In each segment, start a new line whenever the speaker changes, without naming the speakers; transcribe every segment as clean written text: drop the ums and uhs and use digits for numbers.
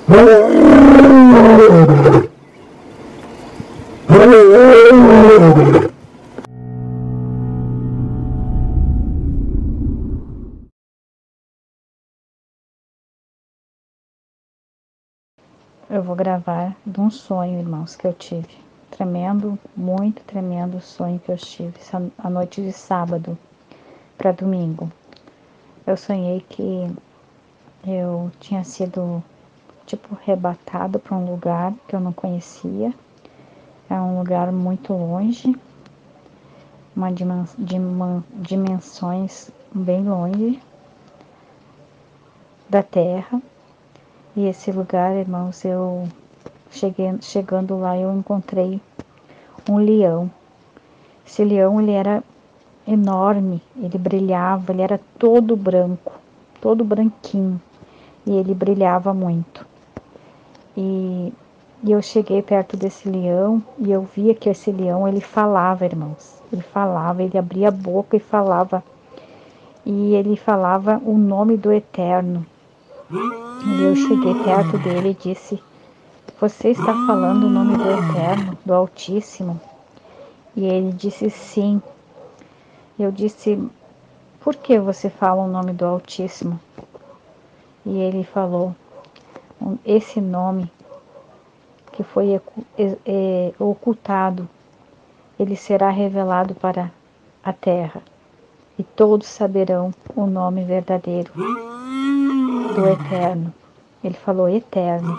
Eu vou gravar de um sonho, irmãos, que eu tive. Tremendo, muito tremendo sonho que eu tive a noite de sábado para domingo. Eu sonhei que eu tinha sido, tipo, arrebatado para um lugar que eu não conhecia. É um lugar muito longe, dimensões bem longe da Terra. E esse lugar, irmãos, chegando lá, eu encontrei um leão. Esse leão, ele era enorme, ele brilhava, ele era todo branco, todo branquinho, e ele brilhava muito. E eu cheguei perto desse leão e eu via que esse leão, ele falava, irmãos. Ele falava, ele abria a boca e falava. E ele falava o nome do Eterno. E eu cheguei perto dele e disse: "Você está falando o nome do Eterno, do Altíssimo?" E ele disse: "Sim." Eu disse: "Por que você fala o nome do Altíssimo?" E ele falou: "Esse nome que foi ocultado, ele será revelado para a terra, e todos saberão o nome verdadeiro do Eterno." Ele falou Eterno.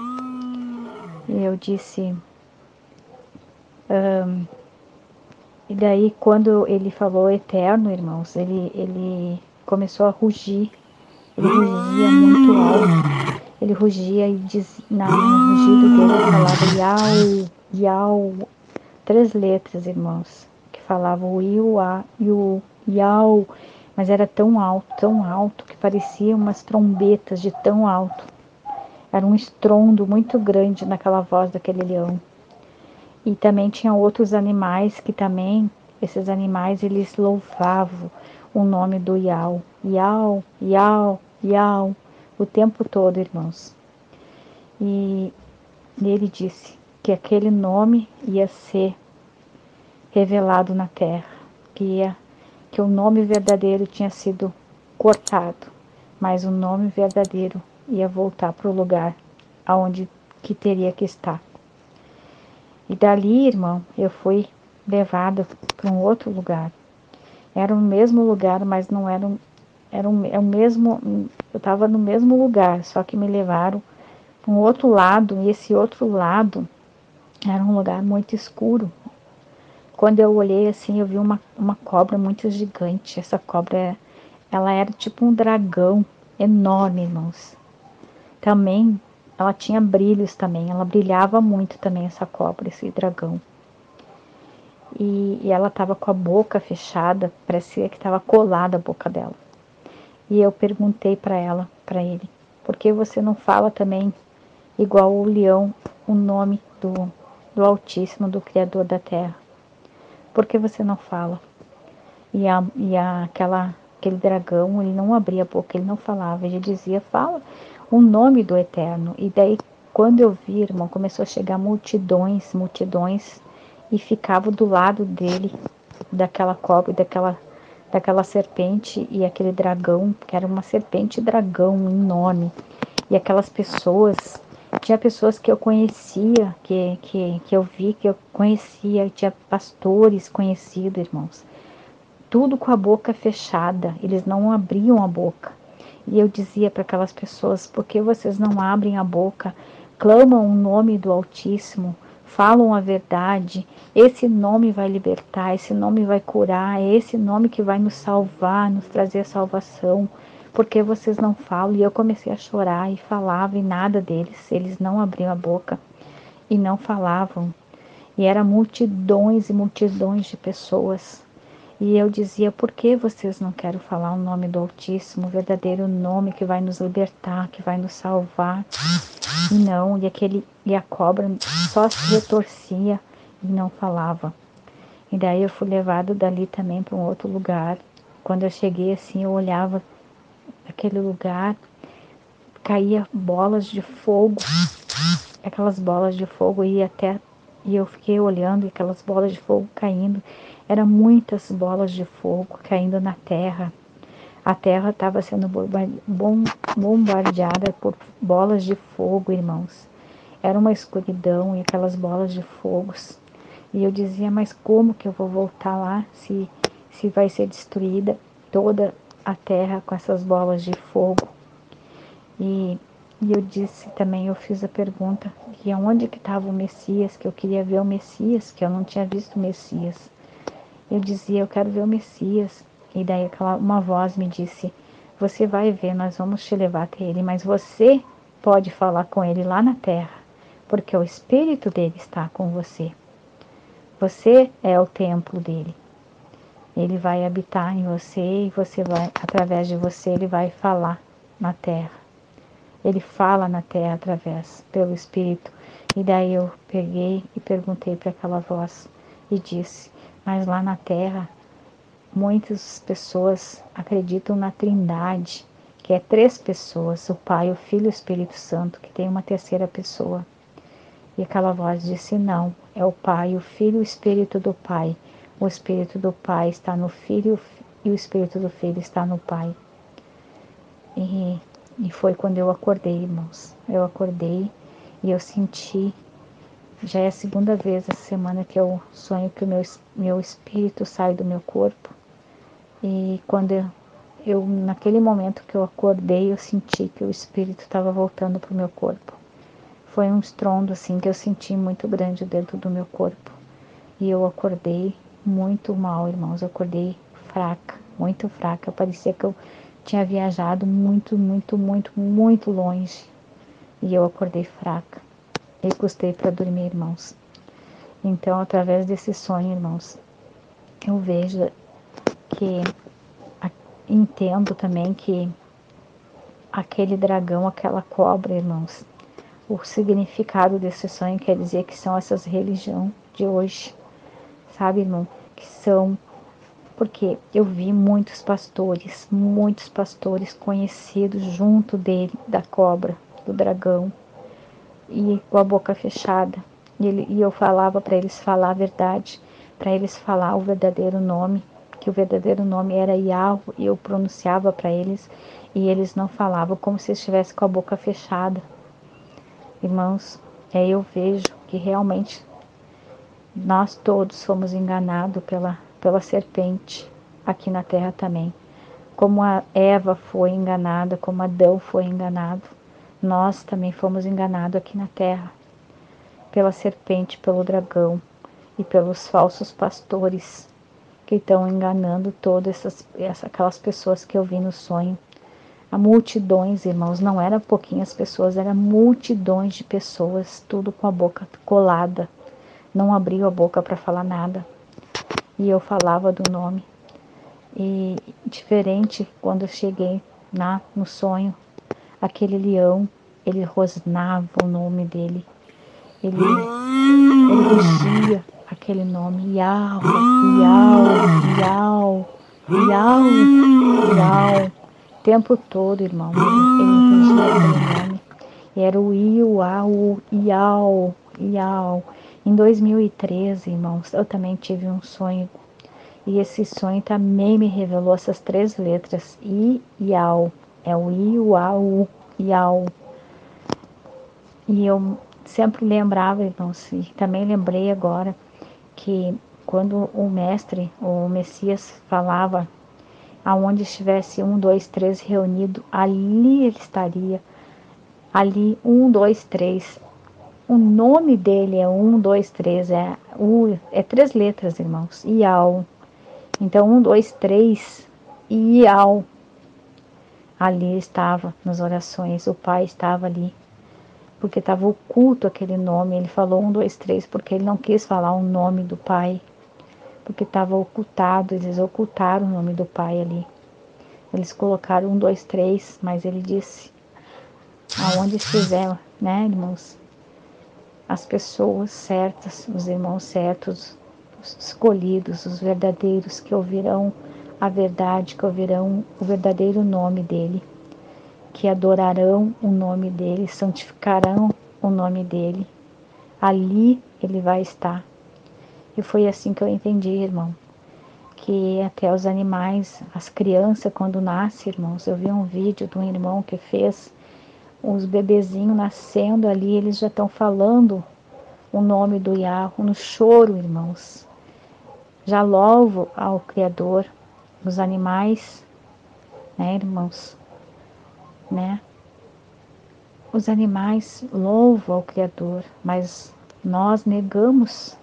E eu disse... E daí, quando ele falou Eterno, irmãos, ele começou a rugir. Ele rugia muito alto. Ele rugia e no rugido dele ele falava Iau, Iau. 3 letras, irmãos, que falavam o Iu, A, Iu, Iau. Mas era tão alto, que parecia umas trombetas de tão alto. Era um estrondo muito grande naquela voz daquele leão. E também tinha outros animais que também, esses animais, eles louvavam o nome do Iau. Iau, Iau, Iau, o tempo todo, irmãos. E ele disse que aquele nome ia ser revelado na terra, que o nome verdadeiro tinha sido cortado, mas o nome verdadeiro ia voltar para o lugar aonde que teria que estar. E dali, irmão, eu fui levada para um outro lugar. Era o mesmo lugar, mas não era é o mesmo, eu estava no mesmo lugar, só que me levaram para um outro lado, e esse outro lado era um lugar muito escuro. Quando eu olhei assim, eu vi uma cobra muito gigante. Essa cobra, ela era tipo um dragão enorme, irmãos. Também, ela tinha brilhos também, ela brilhava muito também, essa cobra, esse dragão. E ela estava com a boca fechada, parecia que estava colada a boca dela. E eu perguntei para ele, por que você não fala também, igual o leão, o nome do Altíssimo, do Criador da Terra? Por que você não fala? Aquele dragão, ele não abria a boca, ele não falava, ele dizia, fala o nome do Eterno. E daí, quando eu vi, irmão, começou a chegar multidões, e ficava do lado dele, daquela cobra, daquela serpente e aquele dragão, que era uma serpente dragão enorme. E aquelas pessoas, tinha pessoas que eu conhecia, que eu vi, que eu conhecia, tinha pastores conhecidos, irmãos. Tudo com a boca fechada, eles não abriam a boca. E eu dizia para aquelas pessoas, por que vocês não abrem a boca? Clamam o nome do Altíssimo, falam a verdade. Esse nome vai libertar, esse nome vai curar, é esse nome que vai nos salvar, nos trazer salvação. Por que vocês não falam? E eu comecei a chorar e falava e nada deles, eles não abriam a boca e não falavam. E eram multidões e multidões de pessoas. E eu dizia, por que vocês não querem falar o nome do Altíssimo, o verdadeiro nome que vai nos libertar, que vai nos salvar? E não, e a cobra só se retorcia e não falava. E daí eu fui levado dali também para um outro lugar. Quando eu cheguei assim, eu olhava aquele lugar, caía bolas de fogo, aquelas bolas de fogo ia até, e eu fiquei olhando e aquelas bolas de fogo caindo, eram muitas bolas de fogo caindo na terra. A terra estava sendo bombardeada por bolas de fogo, irmãos. Era uma escuridão e aquelas bolas de fogo. E eu dizia, mas como que eu vou voltar lá se vai ser destruída toda a terra com essas bolas de fogo? E eu disse também, eu fiz a pergunta, que aonde que estava o Messias, que eu queria ver o Messias, que eu não tinha visto o Messias. Eu dizia, eu quero ver o Messias. E daí uma voz me disse, você vai ver, nós vamos te levar até ele, mas você pode falar com ele lá na terra, porque o Espírito dele está com você. Você é o templo dele. Ele vai habitar em você e você vai, através de você, ele vai falar na terra. Ele fala na terra pelo Espírito. E daí eu peguei e perguntei para aquela voz e disse, mas lá na terra, muitas pessoas acreditam na Trindade, que é 3 pessoas, o Pai, o Filho e o Espírito Santo, que tem uma terceira pessoa. E aquela voz disse, não, é o Pai, o Filho e o Espírito do Pai. O Espírito do Pai está no Filho e o Espírito do Filho está no Pai. E foi quando eu acordei, irmãos. Eu acordei e eu senti, já é a segunda vez essa semana que eu sonho que o meu espírito sai do meu corpo. E quando naquele momento que eu acordei, eu senti que o espírito estava voltando para o meu corpo. Foi um estrondo assim que eu senti muito grande dentro do meu corpo. E eu acordei muito mal, irmãos. Eu acordei fraca, muito fraca. Parecia que eu tinha viajado muito, muito, muito, muito longe. E eu acordei fraca. E custei para dormir, irmãos. Então, através desse sonho, irmãos, eu vejo que entendo também que aquele dragão, aquela cobra, irmãos, o significado desse sonho quer dizer que são essas religiões de hoje, sabe, irmão? Que são, porque eu vi muitos pastores conhecidos junto dele, da cobra, do dragão, e com a boca fechada. E eu falava para eles falar a verdade, para eles falar o verdadeiro nome, que o verdadeiro nome era Yahweh, e eu pronunciava para eles, e eles não falavam, como se estivesse com a boca fechada. Irmãos, eu vejo que realmente nós todos fomos enganados pela serpente aqui na terra também. Como a Eva foi enganada, como Adão foi enganado, nós também fomos enganados aqui na terra pela serpente, pelo dragão e pelos falsos pastores que estão enganando todas aquelas pessoas que eu vi no sonho. Há multidões, irmãos, não eram pouquinhas pessoas, eram multidões de pessoas, tudo com a boca colada, não abriu a boca para falar nada. E eu falava do nome. E diferente, quando eu cheguei no sonho, aquele leão, ele rosnava o nome dele. Ele rugia aquele nome, Yau, Yau, Yau, Yau, Yau. O tempo todo, irmão, ele rugia aquele nome. E era o Iau, Iau, Iau. Em 2013, irmãos, eu também tive um sonho. E esse sonho também me revelou essas 3 letras, Iau. É o Iau, Iau. E eu sempre lembrava, irmãos, e também lembrei agora, que quando o mestre, o Messias, falava, aonde estivesse 1, 2, 3 reunido, ali ele estaria. Ali, 1, 2, 3. O nome dele é 1, 2, 3. É 3 letras, irmãos. Iau. Então, 1, 2, 3. Iau. Ali estava, nas orações. O Pai estava ali. Porque estava oculto aquele nome. Ele falou 1, 2, 3 porque ele não quis falar o nome do Pai. Porque estava ocultado. Eles ocultaram o nome do Pai ali. Eles colocaram 1, 2, 3. Mas ele disse, aonde estiver, né, irmãos? As pessoas certas, os irmãos certos, os escolhidos, os verdadeiros, que ouvirão a verdade, que ouvirão o verdadeiro nome dele, que adorarão o nome dele, santificarão o nome dele. Ali ele vai estar. E foi assim que eu entendi, irmão, que até os animais, as crianças quando nascem, irmãos, eu vi um vídeo de um irmão que fez os bebezinhos nascendo ali, eles já estão falando o nome do Yahweh no choro, irmãos. Já louvo ao Criador, os animais, né, irmãos, né? Os animais louvam ao Criador, mas nós negamos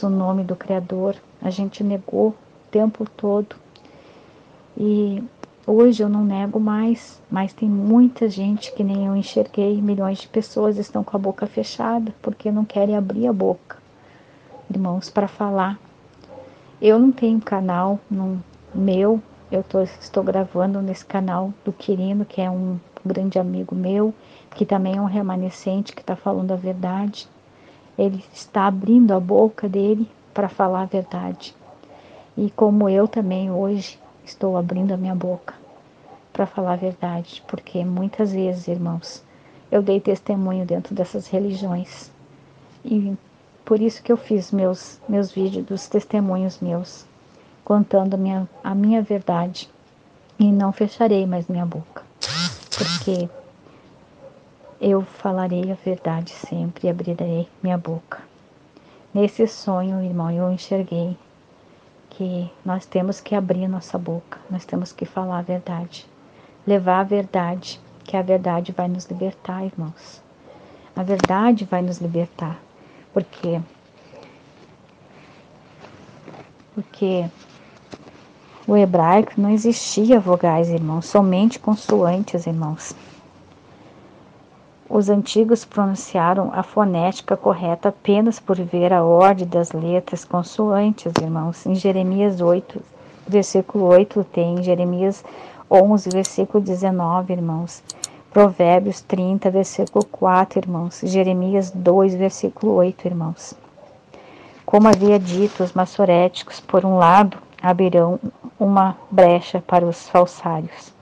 o nome do Criador, a gente negou o tempo todo. E hoje eu não nego mais, mas tem muita gente que nem eu enxerguei, milhões de pessoas estão com a boca fechada, porque não querem abrir a boca, irmãos, para falar. Eu não tenho canal meu, estou gravando nesse canal do Quirino, que é um grande amigo meu, que também é um remanescente, que está falando a verdade. Ele está abrindo a boca dele para falar a verdade. E como eu também hoje estou abrindo a minha boca para falar a verdade, porque muitas vezes, irmãos, eu dei testemunho dentro dessas religiões. E por isso que eu fiz meus vídeos dos testemunhos meus, contando a minha verdade. E não fecharei mais minha boca, porque eu falarei a verdade sempre e abrirei minha boca. Nesse sonho, irmão, eu enxerguei que nós temos que abrir nossa boca, nós temos que falar a verdade, levar a verdade, que a verdade vai nos libertar, irmãos. A verdade vai nos libertar, porque o hebraico não existia vogais, irmãos, somente consoantes, irmãos. Os antigos pronunciaram a fonética correta apenas por ver a ordem das letras consoantes, irmãos. Em Jeremias 8, versículo 8 tem, Jeremias 11, versículo 19, irmãos. Provérbios 30, versículo 4, irmãos. Jeremias 2, versículo 8, irmãos. Como havia dito, os maçoréticos, por um lado, abrirão uma brecha para os falsários.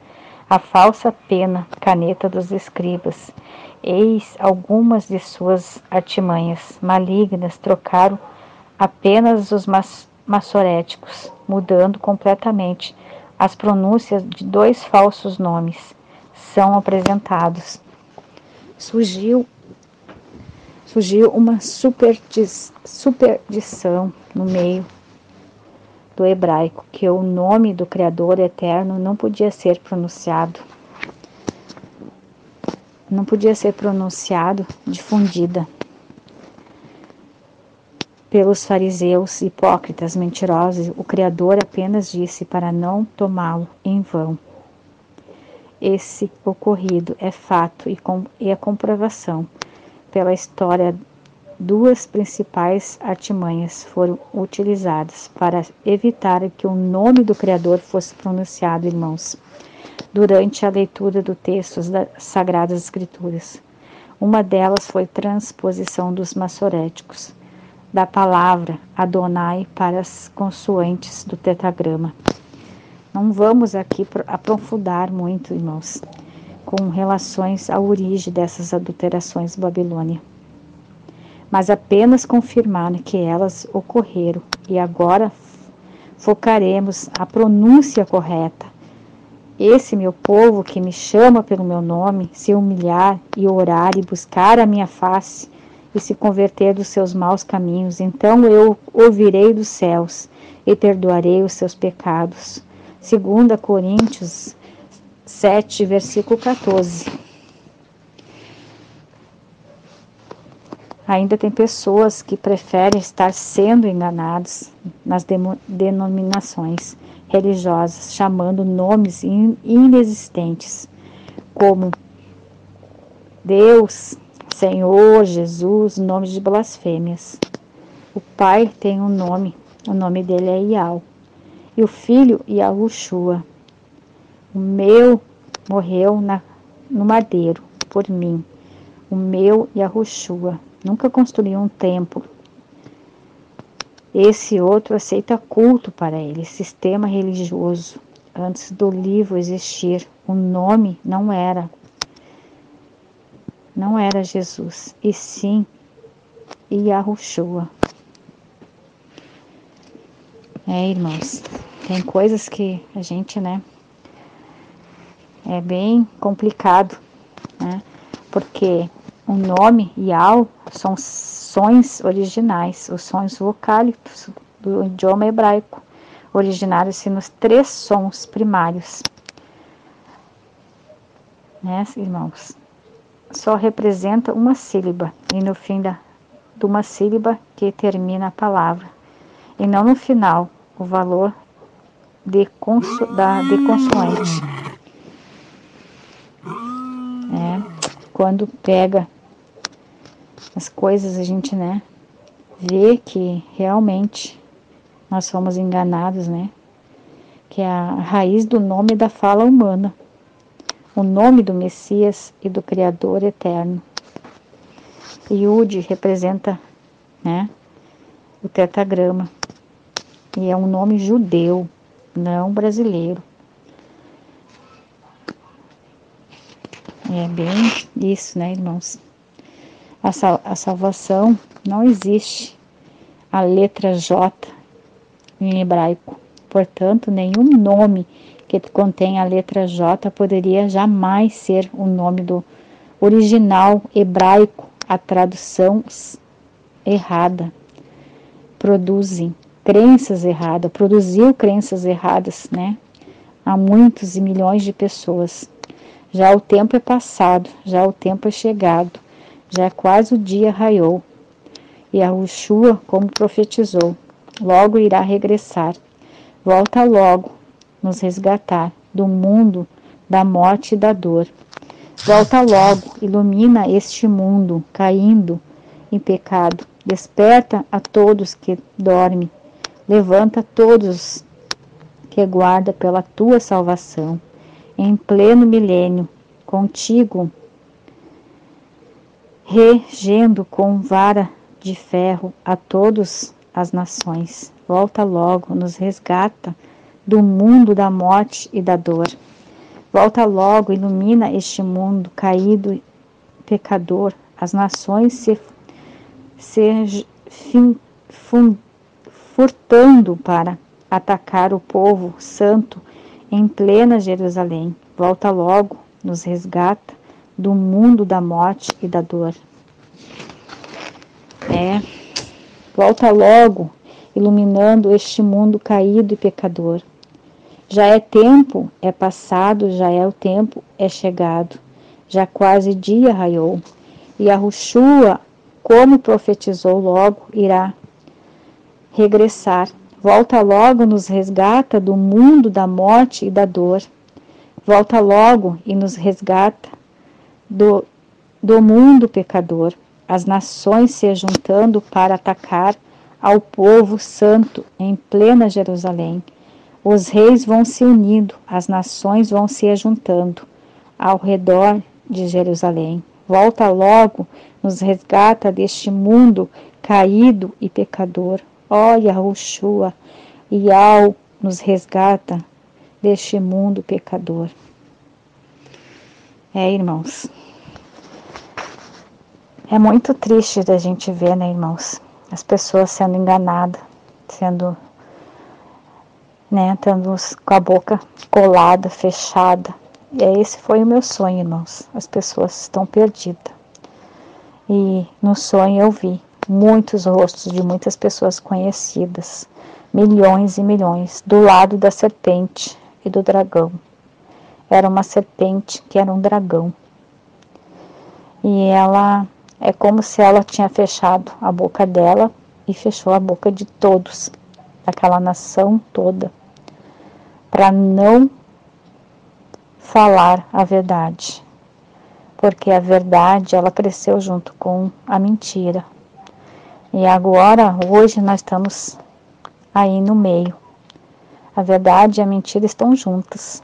A falsa pena, caneta dos escribas. Eis algumas de suas artimanhas malignas trocaram apenas os maçoréticos, mudando completamente as pronúncias de dois falsos nomes. São apresentados. Surgiu uma superstição no meio do hebraico, que o nome do Criador eterno não podia ser pronunciado. Não podia ser pronunciado, difundida pelos fariseus hipócritas mentirosos. O Criador apenas disse para não tomá-lo em vão. Esse ocorrido é fato e a comprovação pela história. Duas principais artimanhas foram utilizadas para evitar que o nome do Criador fosse pronunciado, irmãos, durante a leitura do texto das Sagradas Escrituras. Uma delas foi transposição dos maçoréticos da palavra Adonai para as consoantes do tetragrama. Não vamos aqui aprofundar muito, irmãos, com relações à origem dessas adulterações babilônicas, mas apenas confirmar que elas ocorreram, e agora focaremos a pronúncia correta. Esse meu povo que me chama pelo meu nome, se humilhar e orar e buscar a minha face e se converter dos seus maus caminhos, então eu ouvirei dos céus e perdoarei os seus pecados. 2 Coríntios 7, versículo 14. Ainda tem pessoas que preferem estar sendo enganados nas denominações religiosas, chamando nomes inexistentes, como Deus, Senhor, Jesus, nomes de blasfêmias. O Pai tem um nome, o nome dele é Iau, e o Filho Yahushua. O meu morreu no madeiro por mim, o meu Yahushua. Nunca construiu um templo. Esse outro aceita culto para ele, sistema religioso. Antes do livro existir, o nome não era Jesus, e sim Yahushua. Irmãos, tem coisas que a gente, é bem complicado, porque o nome Yahweh são sons originais, os sons vocálicos do idioma hebraico, originários-se nos 3 sons primários. Irmãos, só representa uma sílaba, e no fim de uma sílaba que termina a palavra, e não no final, o valor de consoante. Quando pega as coisas, a gente, vê que realmente nós somos enganados, que é a raiz do nome da fala humana, o nome do Messias e do Criador eterno. Yud representa, o tetragrama, e é um nome judeu, não brasileiro. É bem isso, irmãos? A salvação não existe a letra J em hebraico. Portanto, nenhum nome que contém a letra J poderia jamais ser o nome do original hebraico. A tradução errada produziu crenças erradas, a muitos e milhões de pessoas. Já o tempo é passado, já o tempo é chegado, já quase o dia raiou. E Yahushua, como profetizou, logo irá regressar. Volta logo nos resgatar do mundo da morte e da dor. Volta logo, ilumina este mundo caindo em pecado. Desperta a todos que dormem. Levanta todos que guarda pela tua salvação. Em pleno milênio, contigo, regendo com vara de ferro a todas as nações. Volta logo, nos resgata do mundo da morte e da dor. Volta logo, ilumina este mundo caído e pecador. As nações se furtando para atacar o povo santo em plena Jerusalém. Volta logo, nos resgata do mundo da morte e da dor. Volta logo, iluminando este mundo caído e pecador. Já é tempo, é passado, já é o tempo, é chegado. Já quase dia raiou. E Yahushua, como profetizou, logo irá regressar. Volta logo, nos resgata do mundo da morte e da dor. Volta logo e nos resgata do mundo pecador. As nações se juntando para atacar ao povo santo em plena Jerusalém. Os reis vão se unindo, as nações vão se juntando ao redor de Jerusalém. Volta logo, nos resgata deste mundo caído e pecador. Ó Yahushua, Yahweh nos resgata deste mundo pecador. Irmãos, é muito triste da gente ver, irmãos, as pessoas sendo enganadas, estando com a boca colada, fechada. E esse foi o meu sonho, irmãos. As pessoas estão perdidas. E no sonho eu vi muitos rostos de muitas pessoas conhecidas, milhões e milhões, do lado da serpente e do dragão. Era uma serpente que era um dragão. E ela, é como se ela tinha fechado a boca dela e fechou a boca de todos, daquela nação toda, para não falar a verdade, porque a verdade, ela cresceu junto com a mentira. E agora, hoje, nós estamos aí no meio. A verdade e a mentira estão juntas.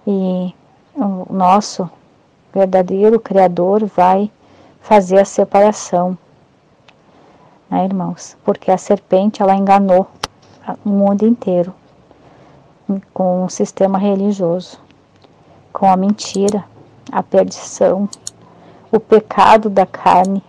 E o nosso verdadeiro Criador vai fazer a separação, irmãos? Porque a serpente, ela enganou o mundo inteiro com o sistema religioso. com a mentira, a perdição, o pecado da carne.